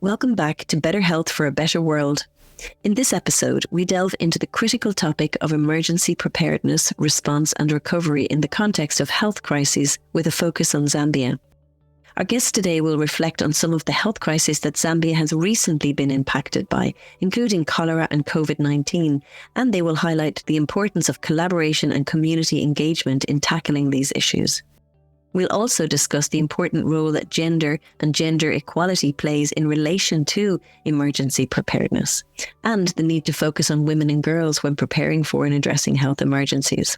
Welcome back to Better Health for a Better World. In this episode, we delve into the critical topic of emergency preparedness, response and recovery in the context of health crises with a focus on Zambia. Our guests today will reflect on some of the health crises that Zambia has recently been impacted by, including cholera and COVID-19, and they will highlight the importance of collaboration and community engagement in tackling these issues. We'll also discuss the important role that gender and gender equality plays in relation to emergency preparedness, and the need to focus on women and girls when preparing for and addressing health emergencies.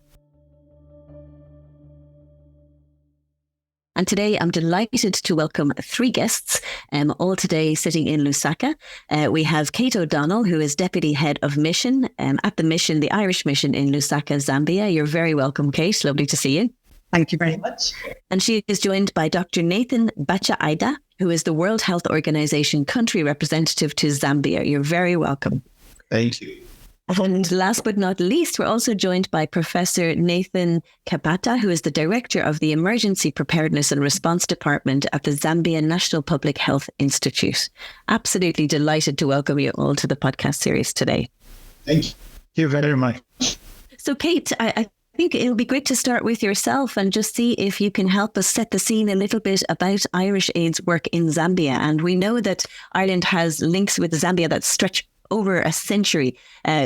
And today I'm delighted to welcome three guests, all today sitting in Lusaka. We have Kate O'Donnell, who is Deputy Head of Mission at the Mission, the Irish Mission in Lusaka, Zambia. You're very welcome, Kate. Lovely to see you. Thank you very much. And she is joined by Dr. Nathan Bakyaita, who is the World Health Organization Country Representative to Zambia. You're very welcome. Thank you. And last but not least, we're also joined by Professor Nathan Kapata, who is the Director of the Emergency Preparedness and Response Department at the Zambia National Public Health Institute. Absolutely delighted to welcome you all to the podcast series today. Thank you very much. So Kate, I think it'll be great to start with yourself and just see if you can help us set the scene a little bit about Irish Aid's work in Zambia. And we know that Ireland has links with Zambia that stretch over a century,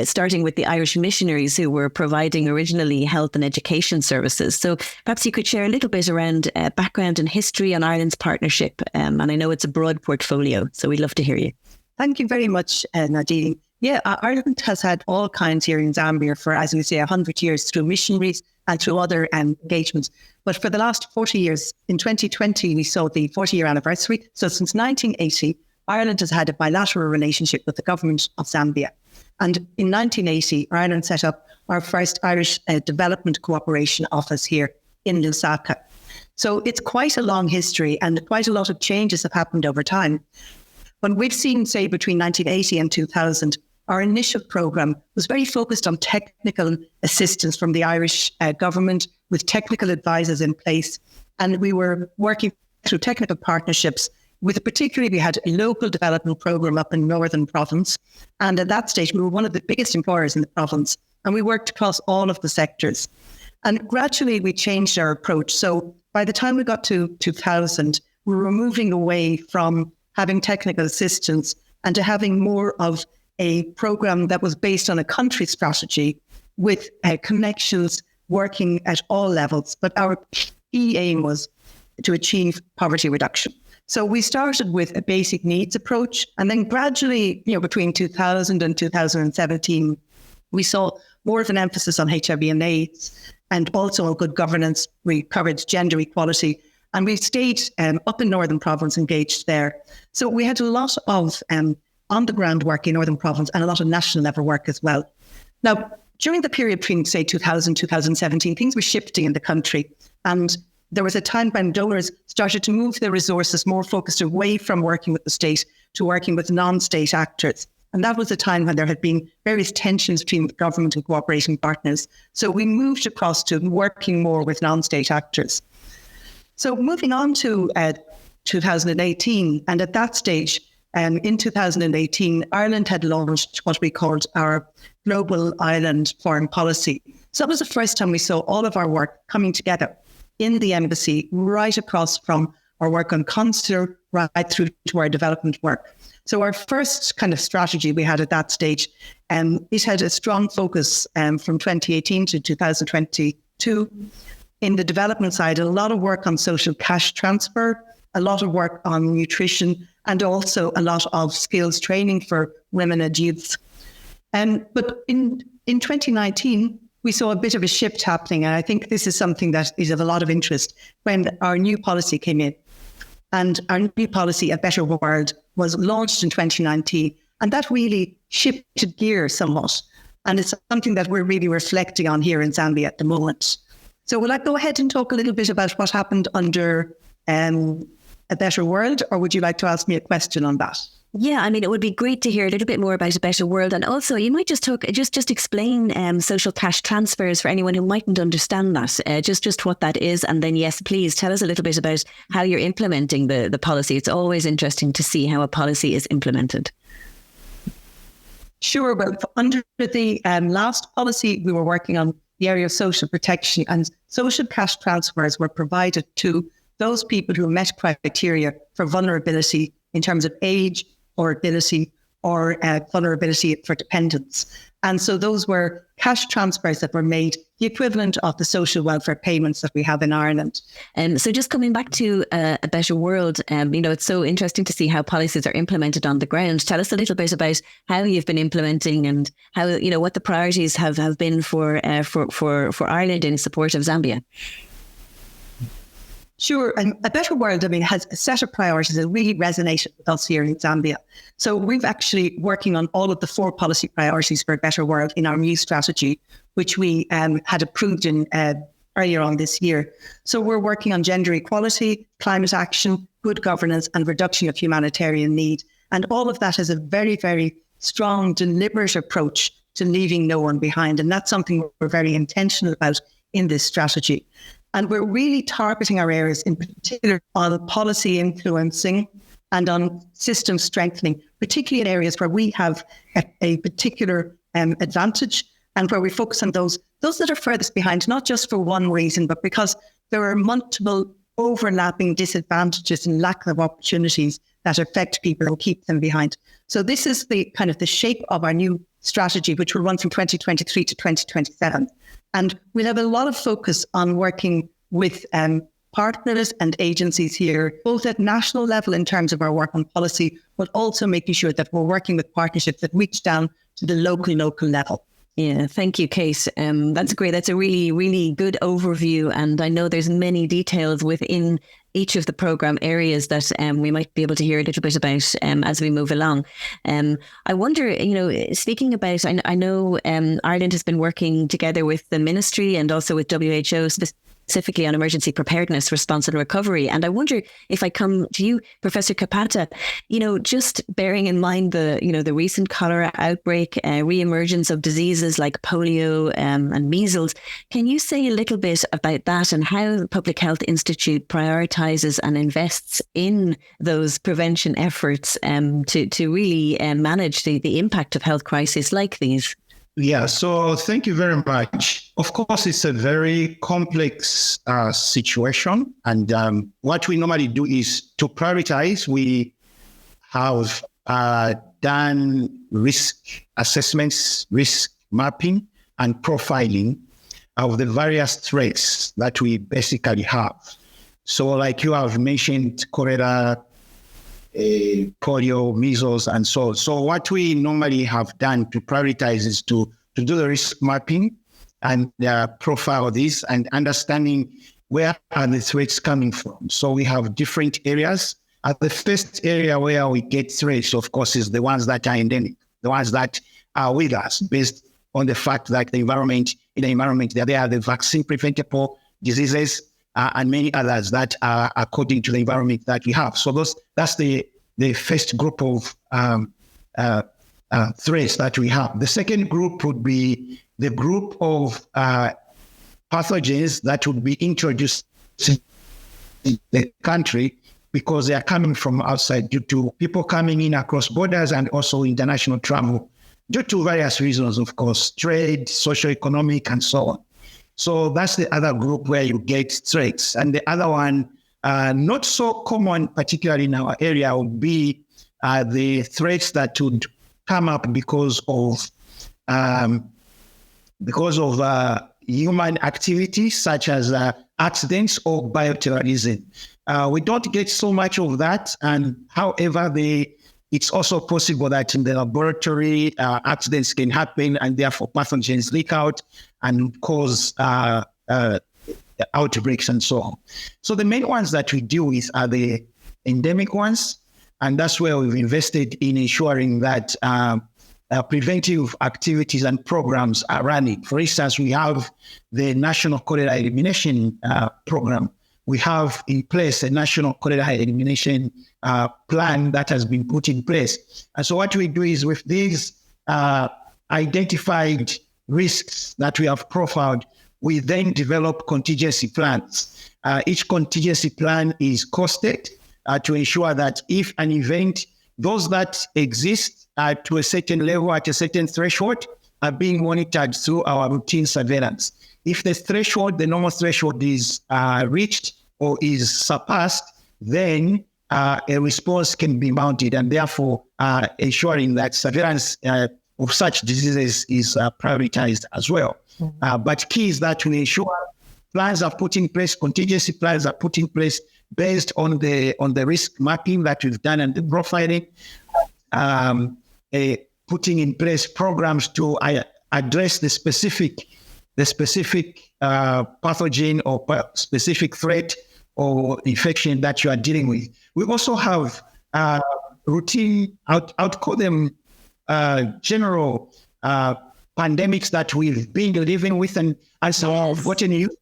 starting with the Irish missionaries who were providing originally health and education services. So perhaps you could share a little bit around background and history on Ireland's partnership. And I know it's a broad portfolio, so we'd love to hear you. Thank you very much, Nadine. Yeah, Ireland has had all kinds here in Zambia for, as we say, 100 years through missionaries and through other engagements. But for the last 40 years, in 2020, we saw the 40-year anniversary. So since 1980, Ireland has had a bilateral relationship with the government of Zambia. And in 1980, Ireland set up our first Irish Development Cooperation Office here in Lusaka. So it's quite a long history and quite a lot of changes have happened over time. When we've seen, say, between 1980 and 2000, our initial programme was very focused on technical assistance from the Irish government with technical advisors in place. And we were working through technical partnerships with particularly, we had a local development programme up in Northern Province. And at that stage, we were one of the biggest employers in the province. And we worked across all of the sectors. And gradually, we changed our approach. So by the time we got to 2000, we were moving away from having technical assistance and to having more of a program that was based on a country strategy with connections working at all levels. But our key aim was to achieve poverty reduction. So we started with a basic needs approach. And then gradually, between 2000 and 2017, we saw more of an emphasis on HIV and AIDS and also on good governance. We covered gender equality. And we stayed up in Northern Province, engaged there. So we had a lot of on-the-ground work in Northern Province and a lot of national level work as well. Now, during the period between, say, 2000, 2017, things were shifting in the country. And there was a time when donors started to move their resources more focused away from working with the state to working with non-state actors. And that was a time when there had been various tensions between the government and cooperating partners. So we moved across to working more with non-state actors. So moving on to 2018, and at that stage, in 2018, Ireland had launched what we called our Global Island Foreign Policy. So that was the first time we saw all of our work coming together in the embassy, right across from our work on consular, right through to our development work. So our first kind of strategy we had at that stage, it had a strong focus from 2018 to 2022 in the development side, a lot of work on social cash transfer, a lot of work on nutrition, and also a lot of skills training for women and youths. But in 2019, we saw a bit of a shift happening. And I think this is something that is of a lot of interest when our new policy came in. And our new policy, A Better World, was launched in 2019. And that really shifted gear somewhat. And it's something that we're really reflecting on here in Zambia at the moment. So will I go ahead and talk a little bit about what happened under a better world, or would you like to ask me a question on that? Yeah, I mean, it would be great to hear a little bit more about a better world. And also, you might just explain social cash transfers for anyone who mightn't understand that, just what that is. And then, yes, please tell us a little bit about how you're implementing the policy. It's always interesting to see how a policy is implemented. Sure. Well, under the last policy, we were working on the area of social protection, and social cash transfers were provided to those people who met criteria for vulnerability in terms of age or ability or vulnerability for dependents. And so those were cash transfers that were made the equivalent of the social welfare payments that we have in Ireland. So just coming back to a better world, it's so interesting to see how policies are implemented on the ground. Tell us a little bit about how you've been implementing and how, what the priorities have been for Ireland in support of Zambia. Sure. And a better world, has a set of priorities that really resonated with us here in Zambia. So we've actually working on all of the 4 policy priorities for a better world in our new strategy, which we had approved in earlier on this year. So we're working on gender equality, climate action, good governance, and reduction of humanitarian need. And all of that has a very, very strong, deliberate approach to leaving no one behind. And that's something we're very intentional about in this strategy. And we're really targeting our areas in particular on policy influencing and on system strengthening, particularly in areas where we have a particular advantage and where we focus on those that are furthest behind, not just for one reason, but because there are multiple overlapping disadvantages and lack of opportunities that affect people and keep them behind. So this is the kind of the shape of our new strategy, which will run from 2023 to 2027. And we'll have a lot of focus on working with partners and agencies here, both at national level in terms of our work on policy, but also making sure that we're working with partnerships that reach down to the local level. Yeah, thank you, Kate. That's great. That's a really, really good overview. And I know there's many details within each of the programme areas that we might be able to hear a little bit about as we move along. I wonder, speaking about, I know Ireland has been working together with the ministry and also with WHO specifically on emergency preparedness, response and recovery. And I wonder if I come to you, Professor Kapata, just bearing in mind the recent cholera outbreak, re-emergence of diseases like polio and measles, can you say a little bit about that and how the Public Health Institute prioritises and invests in those prevention efforts to really manage the impact of health crises like these? Yeah, so thank you very much. Of course, it's a very complex situation. And what we normally do is to prioritize. We have done risk assessments, risk mapping, and profiling of the various threats that we basically have. So like you have mentioned, cholera, polio, measles, and so on. So what we normally have done to prioritize is to do the risk mapping and profile this and understanding where are the threats coming from. So we have different areas. The first area where we get threats, of course, is the ones that are endemic, the ones that are with us based on the fact that in the environment, there are the vaccine preventable diseases, and many others that are according to the environment that we have. So that's the first group of threats that we have. The second group would be the group of pathogens that would be introduced in the country because they are coming from outside due to people coming in across borders and also international travel due to various reasons, of course, trade, socioeconomic, and so on. So that's the other group where you get threats. And the other one, not so common, particularly in our area, would be the threats that would come up because of human activities such as accidents or bioterrorism. We don't get so much of that. And however, it's also possible that in the laboratory, accidents can happen and therefore pathogens leak out and cause outbreaks and so on. So the main ones that we deal with are the endemic ones. And that's where we've invested in ensuring that preventive activities and programs are running. For instance, we have the National Cholera Elimination Program, we have in place a national cholera elimination plan that has been put in place. And so what we do is with these identified risks that we have profiled, we then develop contingency plans. Each contingency plan is costed to ensure that if an event, those that exist to a certain level at a certain threshold are being monitored through our routine surveillance. If the threshold, the normal threshold is reached or is surpassed, then a response can be mounted, and therefore ensuring that surveillance of such diseases is prioritized as well. But key is that we ensure plans are put in place, contingency plans are put in place based on the risk mapping that we've done and the profiling, putting in place programs to address the specific pathogen or specific threat or infection that you are dealing with. We also have routine, I'd call them general pandemics that we've been living with and some have gotten used.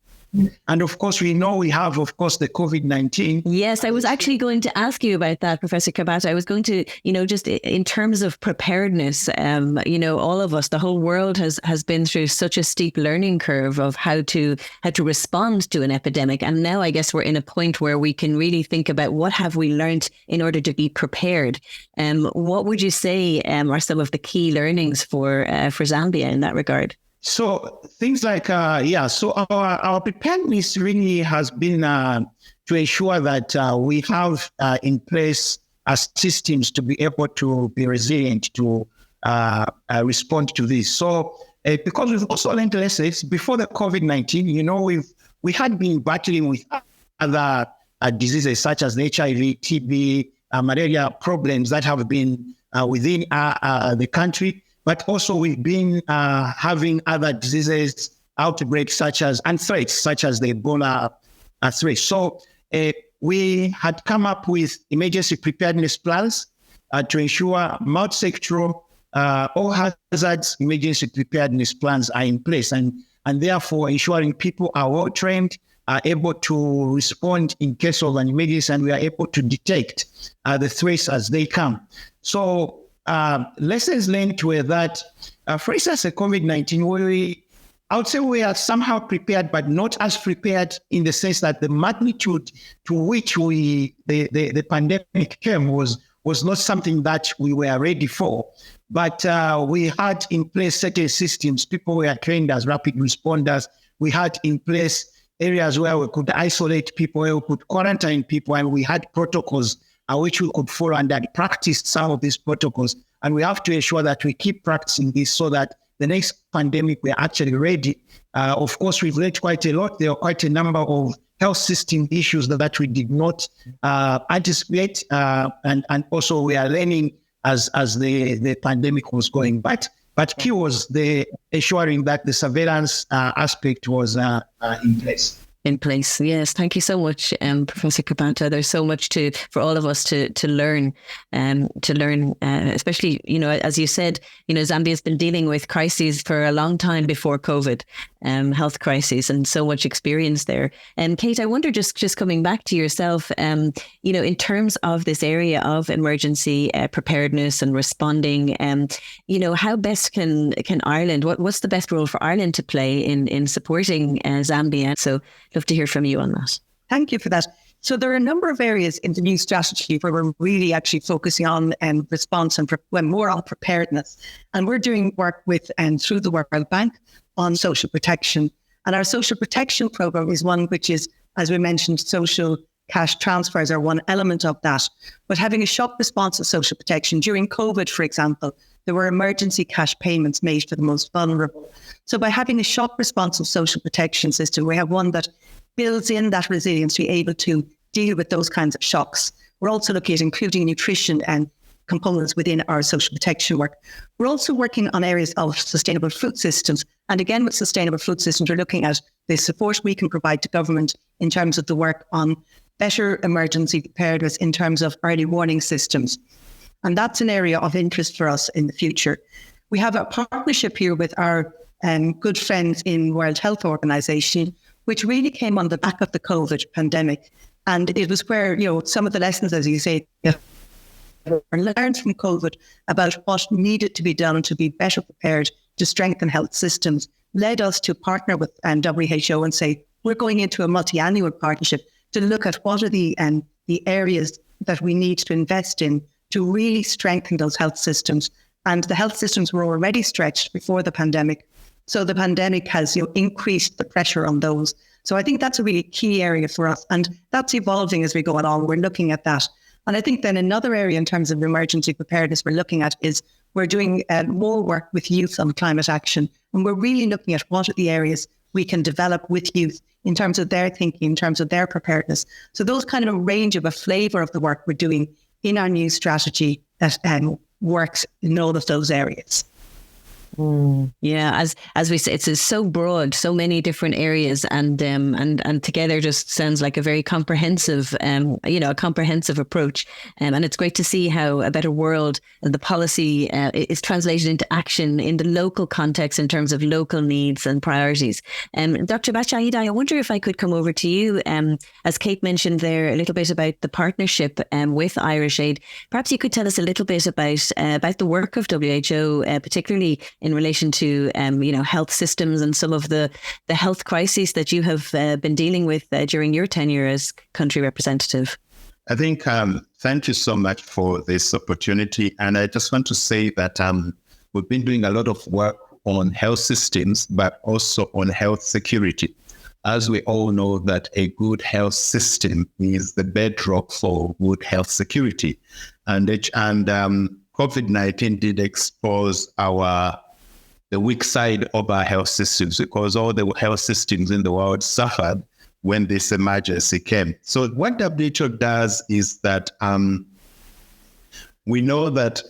And of course, we know we have, of course, the COVID-19. Yes, I was actually going to ask you about that, Professor Kapata. I was going to, just in terms of preparedness, all of us, the whole world has been through such a steep learning curve of how to respond to an epidemic. And now I guess we're in a point where we can really think about what have we learned in order to be prepared. What would you say are some of the key learnings for Zambia in that regard? So things like, so our preparedness really has been to ensure that we have in place systems to be able to be resilient to respond to this. So because we've also learned lessons before the COVID-19, we had been battling with other diseases such as the HIV, TB, malaria problems that have been within the country. But also we've been having other diseases, outbreaks and threats such as the Ebola threat. So we had come up with emergency preparedness plans to ensure multi-sectoral, all hazards emergency preparedness plans are in place and therefore ensuring people are well trained, are able to respond in case of an emergency, and we are able to detect the threats as they come. So lessons learned were that, for instance, the COVID-19, I would say we are somehow prepared, but not as prepared in the sense that the magnitude to which the pandemic came was not something that we were ready for. But we had in place certain systems. People were trained as rapid responders. We had in place areas where we could isolate people, where we could quarantine people, and we had protocols which we could follow and that practiced some of these protocols. And we have to ensure that we keep practicing this so that the next pandemic, we're actually ready. Of course, we've learned quite a lot. There are quite a number of health system issues that we did not anticipate. And also we are learning as the pandemic was going. But key was the ensuring that the surveillance aspect was in place. In place. Yes. Thank you so much, Professor Kapata. There's so much for all of us to learn, especially, as you said, Zambia's been dealing with crises for a long time before COVID, health crises, and so much experience there. And Kate, I wonder, just coming back to yourself, in terms of this area of emergency preparedness and responding, how best can Ireland, what's the best role for Ireland to play in supporting Zambia? So love to hear from you on that. Thank you for that. So there are a number of areas in the new strategy where we're really actually focusing on response and more on preparedness. And we're doing work with and through the World Bank on social protection. And our social protection program is one which is, as we mentioned, social cash transfers are one element of that. But having a shock response of social protection during COVID, for example, there were emergency cash payments made for the most vulnerable. So by having a shock responsive social protection system, we have one that builds in that resilience to be able to deal with those kinds of shocks. We're also looking at including nutrition and components within our social protection work. We're also working on areas of sustainable food systems. And again, with sustainable food systems, we're looking at the support we can provide to government in terms of the work on better emergency preparedness in terms of early warning systems. And that's an area of interest for us in the future. We have a partnership here with our good friends in World Health Organization, which really came on the back of the COVID pandemic. And it was where, some of the lessons, as you say, were learned from COVID about what needed to be done to be better prepared to strengthen health systems, led us to partner with WHO and say, we're going into a multi-annual partnership to look at what are the areas that we need to invest in to really strengthen those health systems. And the health systems were already stretched before the pandemic. So the pandemic has increased the pressure on those. So I think that's a really key area for us. And that's evolving as we go along. We're looking at that. And I think then another area in terms of emergency preparedness we're looking at is we're doing more work with youth on climate action. And we're really looking at what are the areas we can develop with youth in terms of their thinking, in terms of their preparedness. So those kind of a range of a flavour of the work we're doing in our new strategy that works in all of those areas. Yeah, as we say, it's so broad, so many different areas, and together just sounds like a very comprehensive, a comprehensive approach. And it's great to see how a better world, the policy is translated into action in the local context in terms of local needs and priorities. Dr. Bakyaita, I wonder if I could come over to you. As Kate mentioned there a little bit about the partnership with Irish Aid, perhaps you could tell us a little bit about the work of WHO, particularly in relation to health systems and some of the health crises that you have been dealing with during your tenure as country representative. I think thank you so much for this opportunity. And I just want to say that we've been doing a lot of work on health systems, but also on health security. As we all know that a good health system is the bedrock for good health security. And COVID-19 did expose the weak side of our health systems, because all the health systems in the world suffered when this emergency came. So what WHO does is that we know that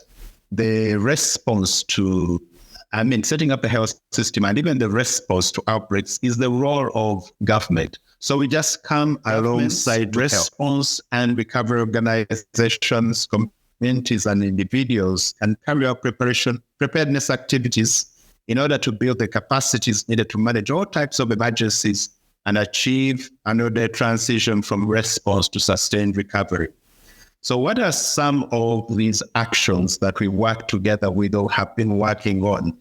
the response to, setting up a health system and even the response to outbreaks is the role of government. So we just come alongside response and recovery organizations, communities and individuals, and carry out preparedness activities in order to build the capacities needed to manage all types of emergencies and achieve another transition from response to sustained recovery. So what are some of these actions that we work together with or have been working on?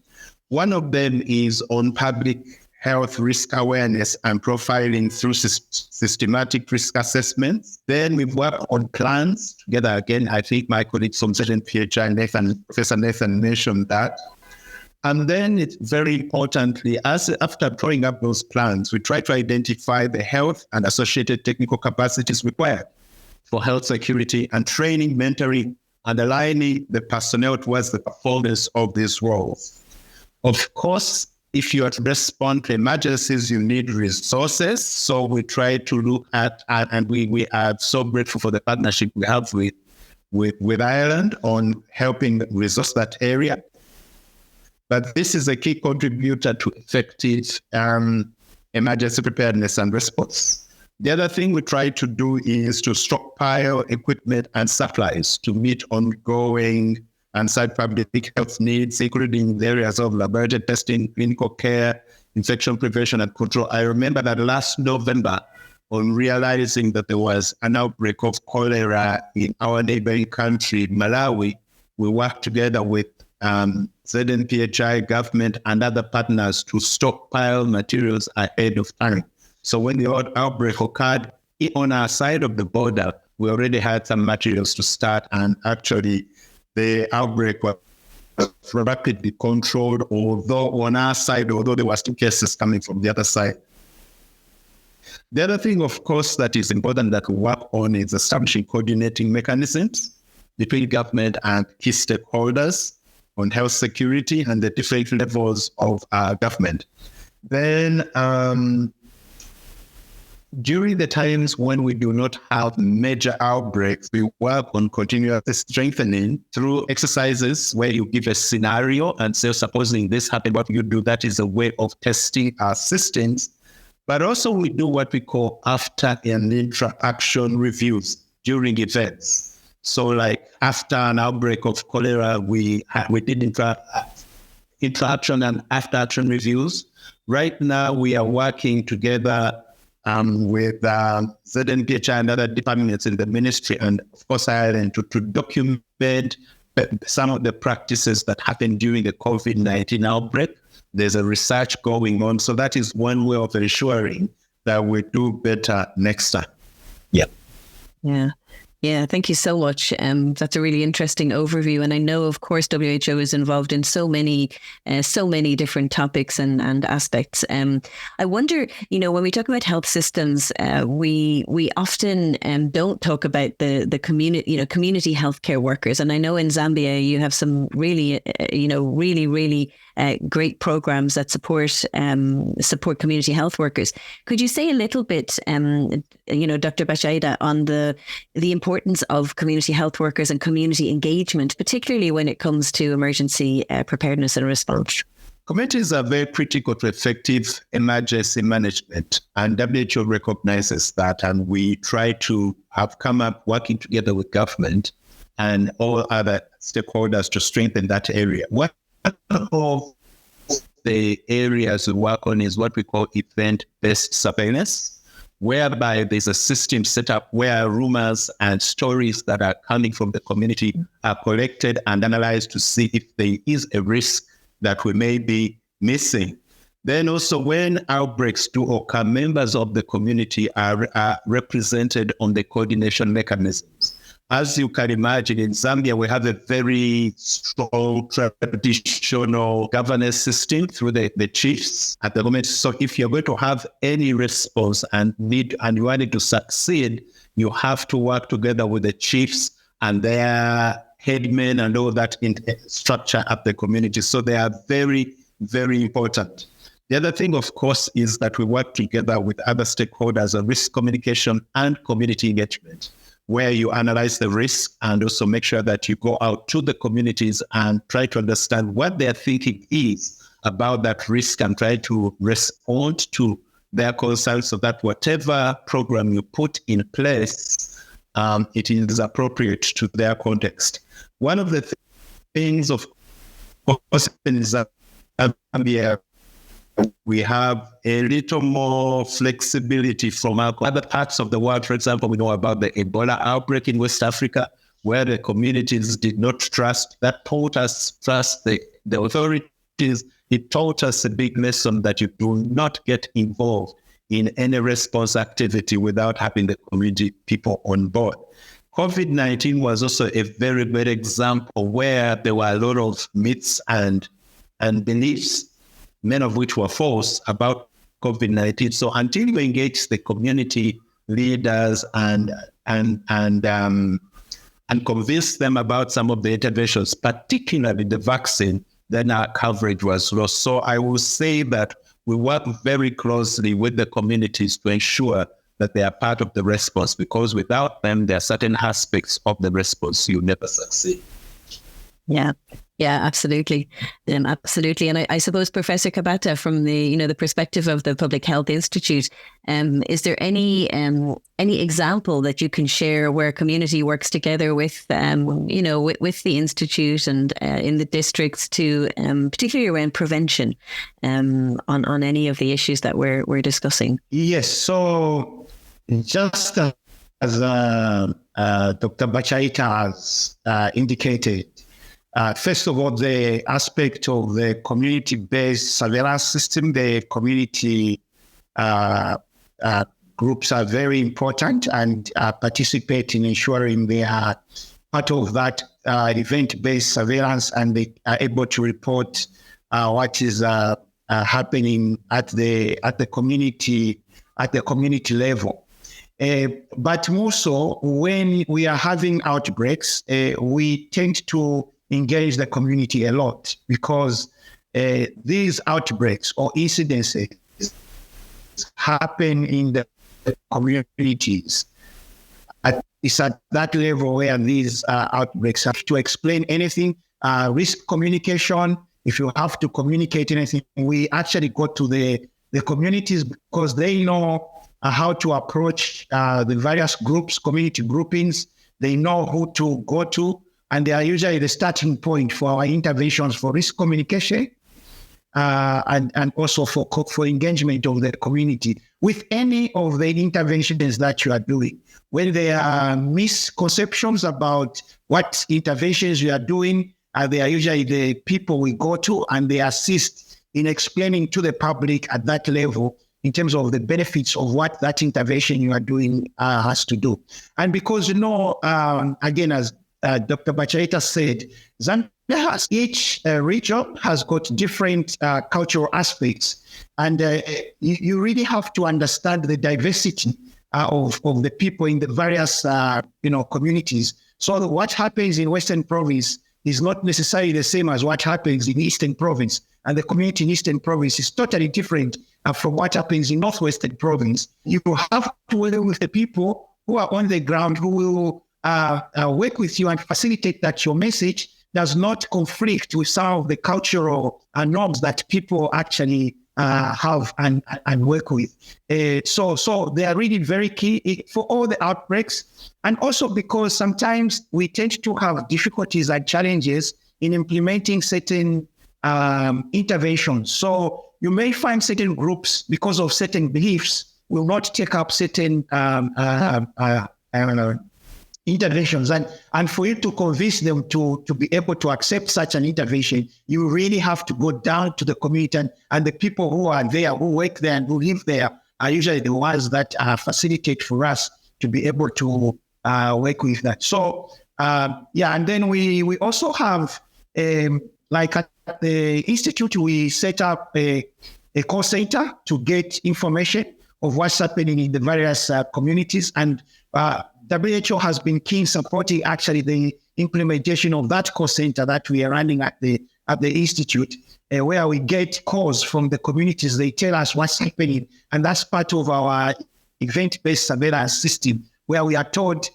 One of them is on public health risk awareness and profiling through systematic risk assessments. Then we work on plans together. Again, I think my colleagues from ZNPHI, Professor Nathan mentioned that. And then it's very importantly, after drawing up those plans, we try to identify the health and associated technical capacities required for health security and training, mentoring, and aligning the personnel towards the performance of these roles. Of course, if you are to respond to emergencies, you need resources. So we try to look at, and we are so grateful for the partnership we have with Ireland on helping resource that area. But this is a key contributor to effective emergency preparedness and response. The other thing we try to do is to stockpile equipment and supplies to meet ongoing and site public health needs, including the areas of laboratory testing, clinical care, infection prevention and control. I remember that last November, on realizing that there was an outbreak of cholera in our neighboring country, Malawi, we worked together with ZNPHI, government, and other partners to stockpile materials ahead of time. So when the outbreak occurred on our side of the border, we already had some materials to start, and actually the outbreak was rapidly controlled, although on our side, there were still cases coming from the other side. The other thing, of course, that is important that we work on is establishing coordinating mechanisms between government and key stakeholders on health security and the different levels of government. Then during the times when we do not have major outbreaks, we work on continuous strengthening through exercises where you give a scenario and say, supposing this happened, what you do, that is a way of testing our systems. But also we do what we call after and intra-action reviews during events. So like after an outbreak of cholera, we did intra-action and after-action reviews. Right now, we are working together with ZNPHI and other departments in the ministry, and of course Ireland, to document some of the practices that happened during the COVID-19 outbreak. There's a research going on. So that is one way of ensuring that we do better next time. Yeah. Yeah. Yeah, thank you so much. That's a really interesting overview. And I know, of course, WHO is involved in so many different topics and aspects. I wonder, when we talk about health systems, we often don't talk about the community, community healthcare workers. And I know in Zambia you have some really, really great programs that support community health workers. Could you say a little bit, Dr. Bakyaita, on the importance of community health workers and community engagement, particularly when it comes to emergency preparedness and response? Communities are very critical to effective emergency management, and WHO recognizes that, and we try to have come up working together with government and all other stakeholders to strengthen that area. One of the areas we work on is what we call event-based surveillance, whereby there's a system set up where rumors and stories that are coming from the community are collected and analyzed to see if there is a risk that we may be missing. Then also when outbreaks do occur, members of the community are represented on the coordination mechanisms. As you can imagine, in Zambia, we have a very strong traditional governance system through the chiefs at the moment. So if you're going to have any response and you want it to succeed, you have to work together with the chiefs and their headmen and all that structure at the community. So they are very, very important. The other thing, of course, is that we work together with other stakeholders on risk communication and community engagement, where you analyze the risk and also make sure that you go out to the communities and try to understand what their thinking is about that risk and try to respond to their concerns so that whatever program you put in place, it is appropriate to their context. One of the things, of course, in Zambia, we have a little more flexibility from other parts of the world. For example, we know about the Ebola outbreak in West Africa, where the communities did not trust. That taught us trust the authorities. It taught us a big lesson that you do not get involved in any response activity without having the community people on board. COVID-19 was also a very good example where there were a lot of myths and beliefs, many of which were false, about COVID-19. So until you engage the community leaders and convince them about some of the interventions, particularly the vaccine, then our coverage was lost. So I will say that we work very closely with the communities to ensure that they are part of the response, because without them, there are certain aspects of the response you never succeed. Yeah, absolutely. Absolutely. And I suppose, Professor Kapata, from the perspective of the Public Health Institute, is there any example that you can share where community works together with with the Institute and in the districts to particularly around prevention on any of the issues that we're discussing? Yes. So just as Dr. Bakyaita has indicated, first of all, the aspect of the community-based surveillance system, the community groups are very important and participate in ensuring they are part of that event-based surveillance, and they are able to report what is happening at the community level. But more so, when we are having outbreaks, we tend to engage the community a lot, because these outbreaks or incidences happen in the communities. It's at that level where these outbreaks have to explain anything, risk communication. If you have to communicate anything, we actually go to the communities, because they know how to approach the various groups, community groupings. They know who to go to, and they are usually the starting point for our interventions for risk communication and also for engagement of the community. with any of the interventions that you are doing. When there are misconceptions about what interventions you are doing, they are usually the people we go to, and they assist in explaining to the public at that level in terms of the benefits of what that intervention you are doing has to do. And because, again, as Dr. Bakyaita said, Zambia has, each region has got different cultural aspects. And you really have to understand the diversity of the people in the various, communities. So what happens in Western Province is not necessarily the same as what happens in Eastern Province. And the community in Eastern Province is totally different from what happens in Northwestern Province. You have to work with the people who are on the ground, who will work with you and facilitate that your message does not conflict with some of the cultural norms that people actually have and work with. So they are really very key for all the outbreaks. And also because sometimes we tend to have difficulties and challenges in implementing certain interventions. So you may find certain groups, because of certain beliefs, will not take up certain interventions. And for you to convince them to be able to accept such an intervention, you really have to go down to the community, and the people who are there, who work there and who live there, are usually the ones that facilitate for us to be able to work with that. So, and then we also have, like at the Institute, we set up a call center to get information of what's happening in the various communities. And WHO has been keen supporting actually the implementation of that call center that we are running at the Institute, where we get calls from the communities. They tell us what's happening. And that's part of our event-based surveillance system, where we are told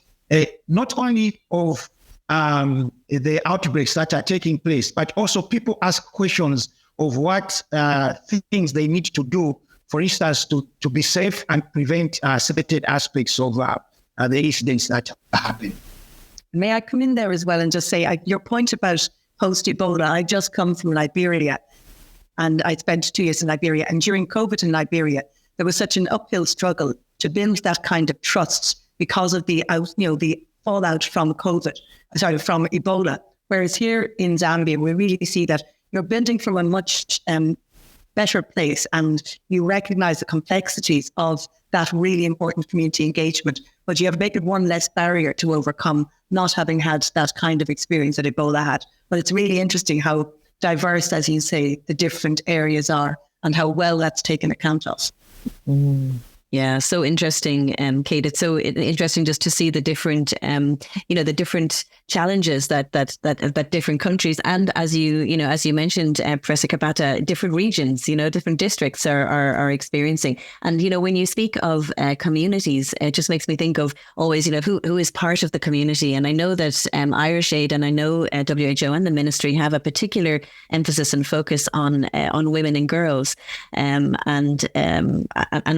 not only of the outbreaks that are taking place, but also people ask questions of what things they need to do, for instance, to be safe and prevent certain aspects of the incidents that happen. May I come in there as well and just say, your point about post-Ebola, I just come from Liberia, and I spent 2 years in Liberia. And during COVID in Liberia, there was such an uphill struggle to build that kind of trust because of the fallout from from Ebola. Whereas here in Zambia, we really see that you're building from a much better place, and you recognize the complexities of that really important community engagement, but you have made it one less barrier to overcome, not having had that kind of experience that Ebola had. But it's really interesting how diverse, as you say, the different areas are and how well that's taken account of. Yeah, so interesting, Kate. It's so interesting just to see the different, the different challenges that different countries, and as you mentioned, Professor Kapata, different regions, different districts are experiencing. And when you speak of communities, it just makes me think of always, who is part of the community. And I know that Irish Aid and I know WHO and the Ministry have a particular emphasis and focus on women and girls, and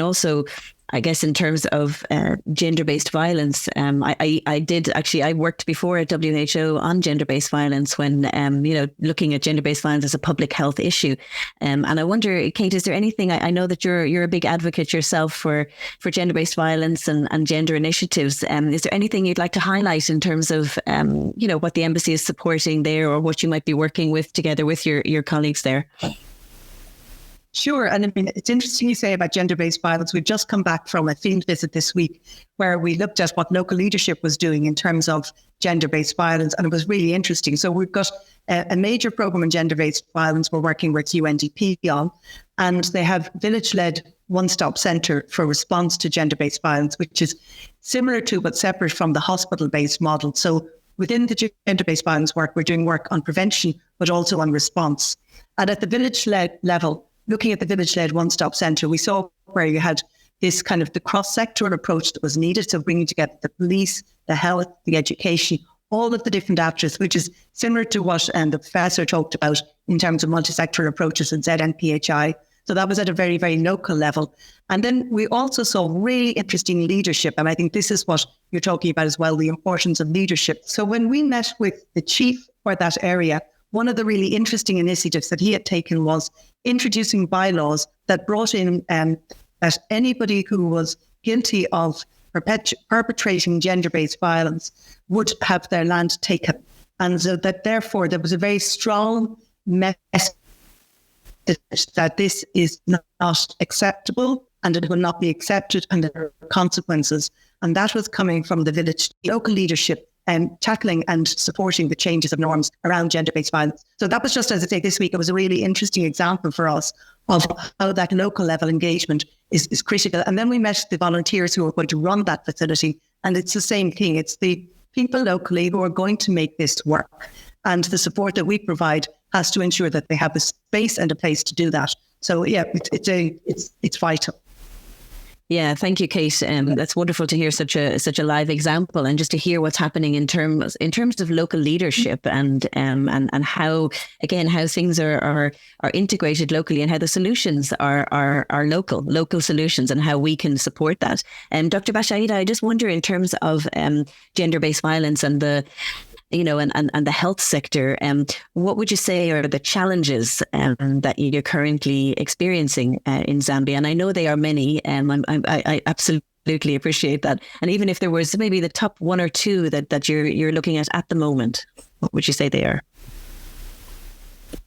also, I guess in terms of gender-based violence, I worked before at WHO on gender-based violence when, looking at gender-based violence as a public health issue. And I wonder, Kate, is there anything, I know that you're a big advocate yourself for gender-based violence and gender initiatives. Is there anything you'd like to highlight in terms of, what the embassy is supporting there, or what you might be working with together with your colleagues there? Sure. And I mean, it's interesting you say about gender-based violence. We've just come back from a field visit this week where we looked at what local leadership was doing in terms of gender-based violence. And it was really interesting. So we've got a major program on gender-based violence we're working with UNDP on. And they have village-led one-stop centre for response to gender-based violence, which is similar to but separate from the hospital-based model. So within the gender-based violence work, we're doing work on prevention, but also on response. And at the village-led level, looking at the village-led one-stop centre, we saw where you had this kind of the cross-sectoral approach that was needed, so bringing together the police, the health, the education, all of the different actors, which is similar to what the professor talked about in terms of multi-sectoral approaches in ZNPHI. So that was at a very, very local level. And then we also saw really interesting leadership. And I think this is what you're talking about as well, the importance of leadership. So when we met with the chief for that area, one of the really interesting initiatives that he had taken was introducing bylaws that brought in that anybody who was guilty of perpetrating gender-based violence would have their land taken. And so that therefore there was a very strong message that this is not acceptable and it will not be accepted and there are consequences. And that was coming from the village, local leadership, and tackling and supporting the changes of norms around gender-based violence. So that was just, as I say, this week, it was a really interesting example for us of how that local level engagement is critical. And then we met the volunteers who are going to run that facility. And it's the same thing. It's the people locally who are going to make this work. And the support that we provide has to ensure that they have the space and a place to do that. So yeah, it's vital. Yeah, thank you, Kate. That's wonderful to hear such a live example, and just to hear what's happening in terms of local leadership and how things are integrated locally, and how the solutions are local solutions, and how we can support that. Dr. Bakyaita, I just wonder, in terms of gender-based violence and the and the health sector, what would you say are the challenges that you're currently experiencing in Zambia? And I know they are many, I absolutely appreciate that. And even if there was maybe the top one or two that you're looking at the moment, what would you say they are?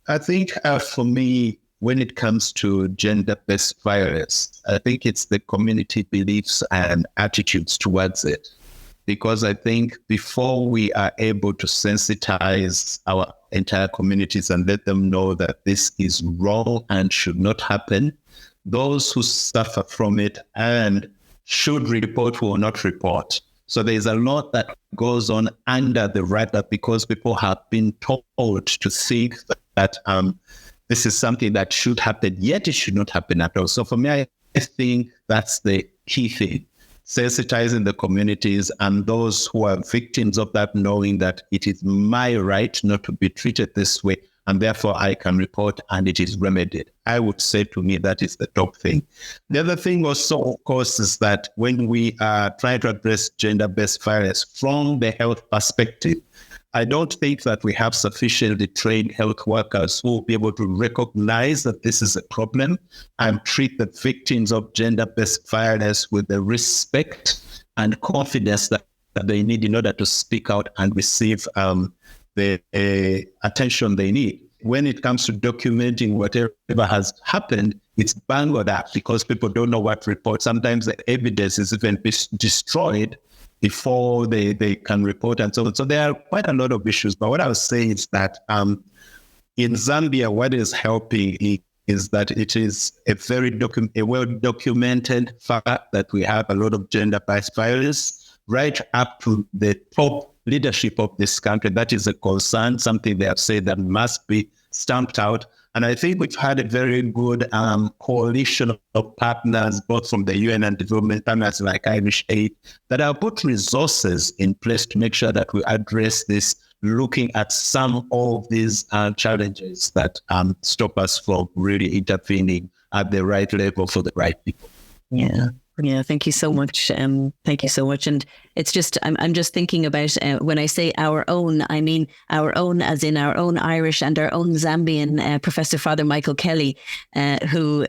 I think for me, when it comes to gender-based violence, I think it's the community beliefs and attitudes towards it. Because I think before we are able to sensitize our entire communities and let them know that this is wrong and should not happen, those who suffer from it and should report will not report. So there's a lot that goes on under the radar because people have been told to think that this is something that should happen, yet it should not happen at all. So for me, I think that's the key thing. Sensitizing the communities and those who are victims of that, knowing that it is my right not to be treated this way, and therefore I can report and it is remedied. I would say, to me, that is the top thing. The other thing also, of course, is that when we are trying to address gender-based violence from the health perspective, I don't think that we have sufficiently trained health workers who will be able to recognize that this is a problem and treat the victims of gender-based violence with the respect and confidence that they need in order to speak out and receive the attention they need. When it comes to documenting whatever has happened, it's bungled up because people don't know what to report. Sometimes the evidence is even destroyed before they can report and so on. So there are quite a lot of issues. But what I was saying is that in Zambia, what is helping is that it is a well-documented fact that we have a lot of gender-based violence right up to the top leadership of this country. That is a concern, something they have said that must be stamped out. And I think we've had a very good coalition of partners, both from the UN and development partners like Irish Aid, that have put resources in place to make sure that we address this, looking at some of these challenges that stop us from really intervening at the right level for the right people. Yeah, thank you so much. Thank you so much. And it's just, I'm just thinking about when I say our own, I mean our own as in our own Irish and our own Zambian Professor Father Michael Kelly, who,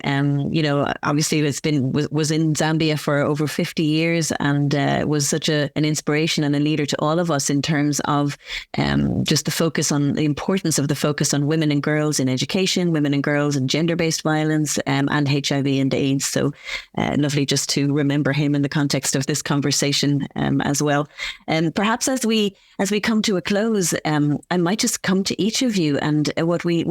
obviously was in Zambia for over 50 years and was such an inspiration and a leader to all of us in terms of just the importance of the focus on women and girls in education, women and girls in gender-based violence and HIV and AIDS. So lovely just to remember him in the context of this conversation as well. And perhaps as we come to a close, I might just come to each of you, and what we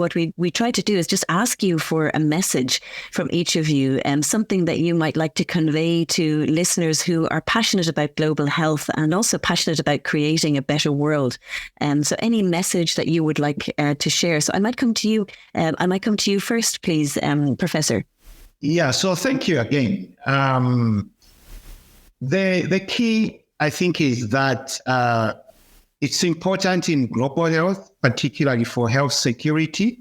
try to do is just ask you for a message from each of you, something that you might like to convey to listeners who are passionate about global health and also passionate about creating a better world. So any message that you would like to share. So I might come to you. First, please, Professor. Yeah, so thank you again. The key, I think, is that it's important in global health, particularly for health security,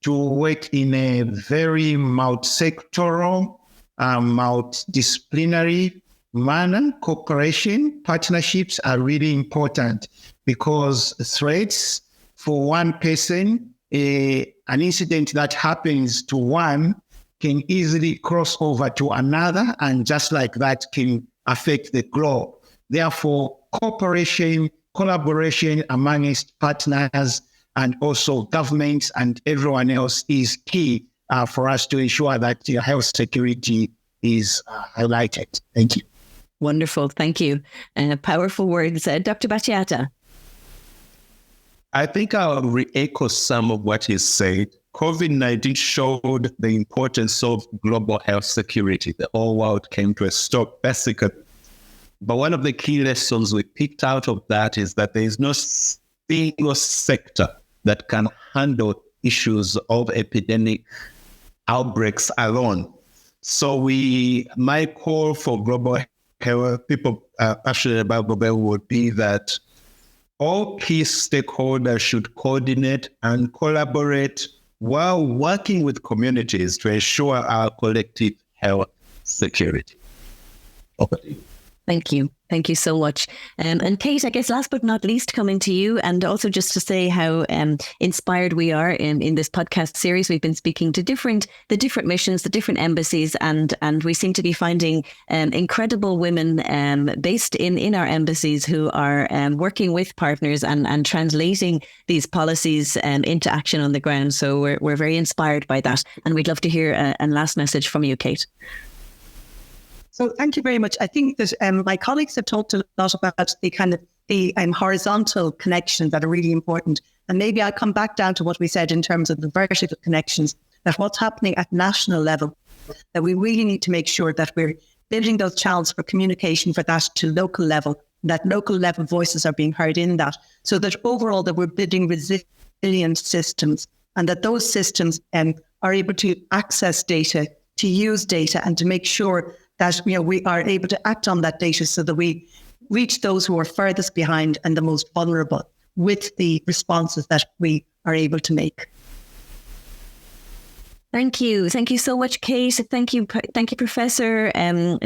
to work in a very multi-sectoral, multidisciplinary manner. Cooperation, partnerships are really important because threats for one person, an incident that happens to one can easily cross over to another, and just like that can affect the globe. Therefore, cooperation, collaboration amongst partners and also governments and everyone else is key for us to ensure that health security is highlighted. Thank you. Wonderful. Thank you. Powerful words. Dr. Bakyaita. I think I'll re-echo some of what he said. COVID-19 showed the importance of global health security. The whole world came to a stop, basically. But one of the key lessons we picked out of that is that there is no single sector that can handle issues of epidemic outbreaks alone. So my call for global health, people passionate about global health, would be that all key stakeholders should coordinate and collaborate while working with communities to ensure our collective health security. Okay. Thank you. Thank you so much. And Kate, I guess last but not least, coming to you, and also just to say how inspired we are in this podcast series. We've been speaking to the different missions, the different embassies, and we seem to be finding incredible women based in our embassies who are working with partners and translating these policies into action on the ground. So we're very inspired by that. And we'd love to hear a last message from you, Kate. So thank you very much. I think that my colleagues have talked a lot about the kind of the horizontal connections that are really important. And maybe I'll come back down to what we said in terms of the vertical connections, that what's happening at national level, that we really need to make sure that we're building those channels for communication for that to local level, that local level voices are being heard in that, so that overall that we're building resilient systems, and that those systems are able to access data, to use data, and to make sure that we are able to act on that data so that we reach those who are furthest behind and the most vulnerable with the responses that we are able to make. Thank you. Thank you so much, Kate. Thank you, Professor.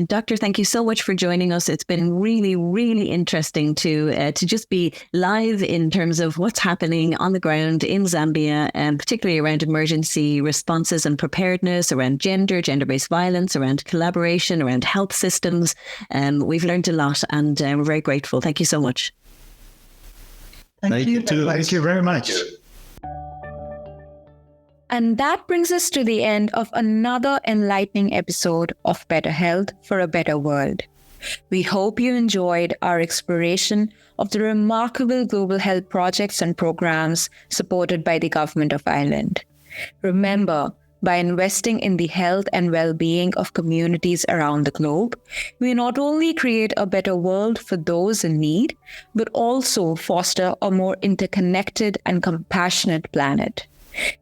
Doctor, thank you so much for joining us. It's been really, really interesting to just be live in terms of what's happening on the ground in Zambia, and particularly around emergency responses and preparedness, around gender-based violence, around collaboration, around health systems. We've learned a lot, and we're very grateful. Thank you so much. Thank you too. Thank you very much. And that brings us to the end of another enlightening episode of Better Health for a Better World. We hope you enjoyed our exploration of the remarkable global health projects and programs supported by the Government of Ireland. Remember, by investing in the health and well-being of communities around the globe, we not only create a better world for those in need, but also foster a more interconnected and compassionate planet.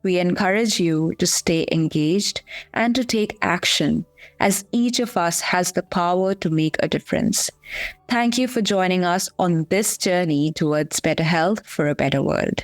We encourage you to stay engaged and to take action, as each of us has the power to make a difference. Thank you for joining us on this journey towards better health for a better world.